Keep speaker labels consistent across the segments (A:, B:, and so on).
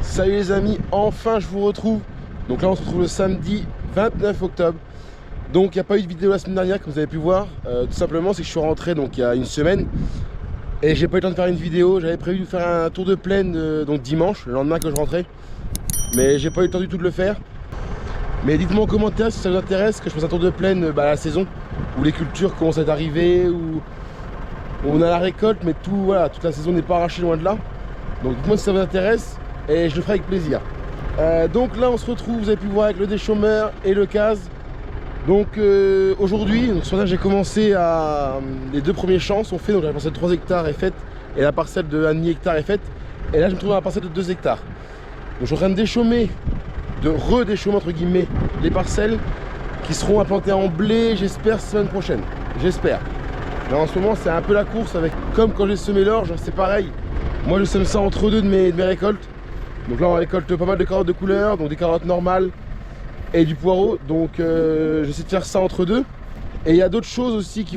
A: Salut les amis, enfin je vous retrouve. Donc là on se retrouve le samedi 29 octobre. Donc il n'y a pas eu de vidéo la semaine dernière comme vous avez pu voir. Tout simplement c'est que je suis rentré donc il y a une semaine. Et j'ai pas eu le temps de faire une vidéo. J'avais prévu de faire un tour de plaine donc dimanche, le lendemain que je rentrais. Mais j'ai pas eu le temps du tout de le faire. Mais dites-moi en commentaire si ça vous intéresse que je fasse un tour de plaine à la saison. Où les cultures commencent à arriver, où on a la récolte mais tout, voilà, toute la saison n'est pas arrachée loin de là. Donc dites-moi si ça vous intéresse. Et je le ferai avec plaisir. Donc là on se retrouve, vous avez pu voir avec le déchômeur et le case. Donc aujourd'hui, ce matin j'ai commencé à... Les deux premiers champs sont faits, donc la parcelle de 3 hectares est faite et la parcelle de 1,5 hectare est faite. Et là je me trouve dans la parcelle de 2 hectares. Donc je suis en train de déchômer, de redéchômer entre guillemets les parcelles qui seront implantées en blé, j'espère semaine prochaine. J'espère. Là en ce moment c'est un peu la course avec, comme quand j'ai semé l'orge, c'est pareil. Moi je sème ça entre deux de mes récoltes. Donc là on récolte pas mal de carottes de couleur, donc des carottes normales et du poireau. Donc j'essaie de faire ça entre deux. Et il y a d'autres choses aussi qui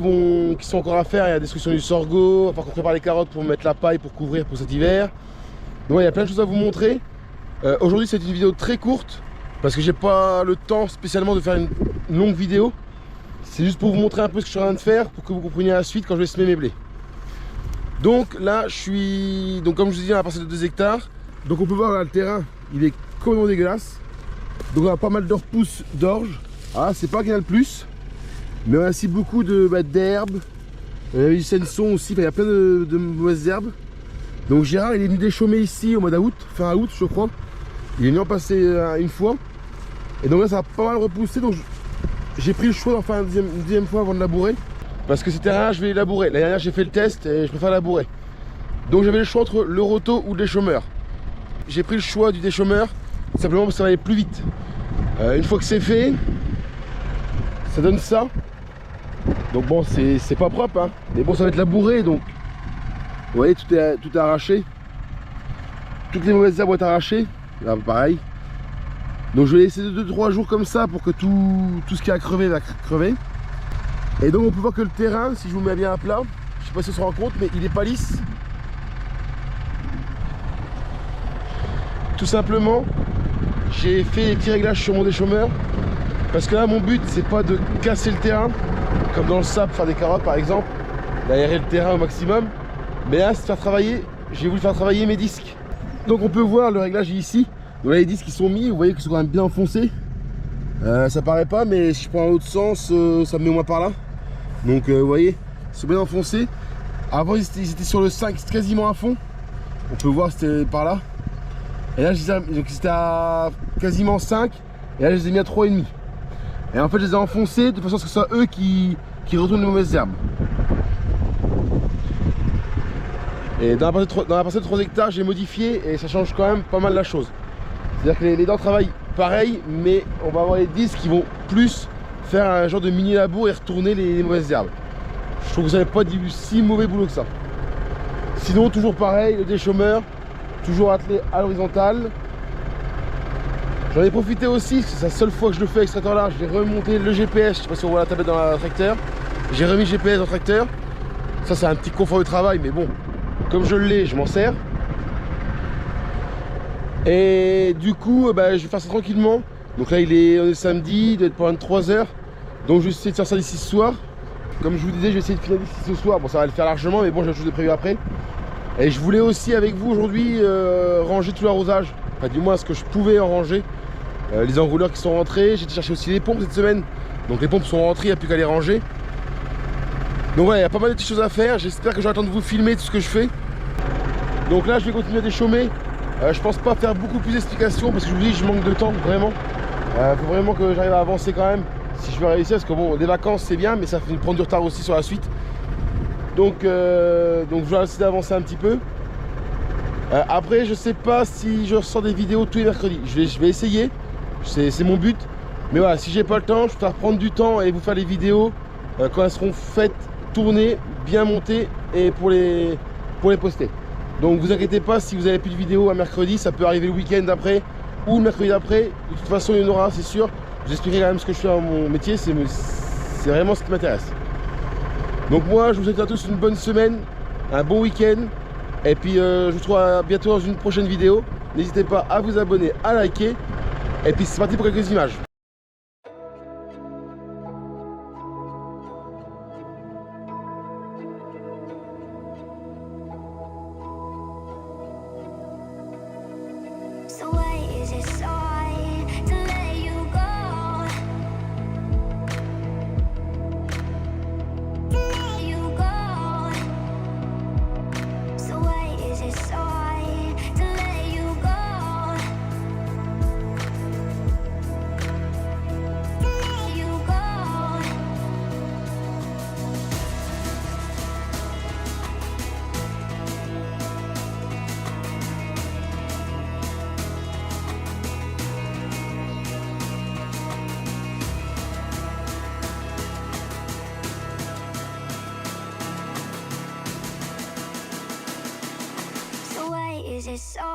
A: sont encore à faire. Il y a la destruction du sorgho, enfin qu'on prépare les carottes pour mettre la paille pour couvrir pour cet hiver. Donc il y a plein de choses à vous montrer. Aujourd'hui c'est une vidéo très courte parce que j'ai pas le temps spécialement de faire une longue vidéo. C'est juste pour vous montrer un peu ce que je suis en train de faire pour que vous compreniez la suite quand je vais semer mes blés. Donc là je suis, donc comme je vous dis, à la parcelle de 2 hectares. Donc on peut voir là, le terrain, il est complètement dégueulasse. Donc on a pas mal de repousses d'orge. Ah, c'est pas qu'il y en a le plus. Mais on a aussi beaucoup d'herbes. Il y a du senson aussi, il y a plein de mauvaises herbes. Donc Gérard il est venu déchômer ici au mois d'août, fin août je crois. Il est venu en passer une fois. Et donc là ça a pas mal repoussé. Donc j'ai pris le choix d'en faire une deuxième fois avant de labourer. Parce que ces terrains je vais les labourer. L'année dernière j'ai fait le test et je préfère labourer. Donc j'avais le choix entre le roto ou le déchômeur. J'ai pris le choix du déchômeur simplement parce que ça va aller plus vite. Une fois que c'est fait, ça donne ça. Donc bon, c'est pas propre, hein. Mais bon, ça va être labouré. Donc vous voyez, tout est arraché. Toutes les mauvaises herbes vont être arrachées. Là, pareil. Donc je vais laisser 2-3 jours comme ça pour que tout ce qui a crevé va crever. Et donc on peut voir que le terrain, si je vous mets bien à plat, je sais pas si on se rend compte, mais il est pas lisse. Tout simplement, j'ai fait des petits réglages sur mon déchômeur parce que là mon but c'est pas de casser le terrain comme dans le sable, faire des carottes par exemple, d'aérer le terrain au maximum, mais là c'est de faire travailler, j'ai voulu faire travailler mes disques. Donc on peut voir le réglage ici. Donc là les disques qui sont mis, vous voyez qu'ils sont quand même bien enfoncés. Ça paraît pas, mais si je prends l'autre sens, ça me met au moins par là. Donc vous voyez, ils sont bien enfoncés. Avant ils étaient sur le 5 quasiment à fond. On peut voir c'était par là. Et là c'était à quasiment 5. Et là je les ai mis à 3,5. Et en fait je les ai enfoncés de façon à ce que ce soit eux qui retournent les mauvaises herbes. Et dans la parcelle de 3 hectares j'ai modifié et ça change quand même pas mal la chose. C'est-à-dire que les dents travaillent pareil, mais on va avoir les disques qui vont plus faire un genre de mini labour et retourner les mauvaises herbes. Je trouve que ça n'avait pas du si mauvais boulot que ça. Sinon toujours pareil, le déchômeur. Toujours attelé à l'horizontale. J'en ai profité aussi, c'est la seule fois que je le fais avec ce tracteur là. J'ai remonté le GPS, je sais pas si on voit la tablette dans le tracteur. J'ai remis le GPS dans le tracteur. Ça c'est un petit confort de travail, mais bon, comme je l'ai, je m'en sers. Et du coup, je vais faire ça tranquillement. Donc là on est samedi, il doit être pour 23 h. Donc je vais essayer de faire ça d'ici ce soir. Comme je vous disais, je vais essayer de finir d'ici ce soir. Bon, ça va le faire largement, mais bon, j'ai autre chose de prévu après. Et je voulais aussi avec vous aujourd'hui ranger tout l'arrosage, enfin du moins ce que je pouvais en ranger. Les enrouleurs qui sont rentrés, j'ai été chercher aussi les pompes cette semaine. Donc les pompes sont rentrées, il n'y a plus qu'à les ranger. Donc ouais, il y a pas mal de petites choses à faire, j'espère que j'aurai le temps de vous filmer tout ce que je fais. Donc là je vais continuer à déchômer. Je pense pas faire beaucoup plus d'explications parce que je vous dis je manque de temps vraiment. Faut vraiment que j'arrive à avancer quand même si je veux réussir, parce que bon, les vacances c'est bien mais ça fait prendre du retard aussi sur la suite. Donc je vais essayer d'avancer un petit peu. Après je sais pas si je ressors des vidéos tous les mercredis. Je vais essayer, c'est mon but. Mais voilà, si j'ai pas le temps, je vais faire prendre du temps et vous faire les vidéos quand elles seront faites, tournées, bien montées et pour les poster. Donc vous inquiétez pas si vous avez plus de vidéos un mercredi, ça peut arriver le week-end après ou le mercredi après. De toute façon il y en aura, c'est sûr. Je vous expliquerai quand même ce que je fais dans mon métier, c'est vraiment ce qui m'intéresse. Donc moi je vous souhaite à tous une bonne semaine, un bon week-end. Et puis je vous retrouve bientôt dans une prochaine vidéo. N'hésitez pas à vous abonner, à liker. Et puis c'est parti pour quelques images.
B: So why is it so hard to let you go? To let you go. So why is it so hard to let you go? To let you go. So why is it so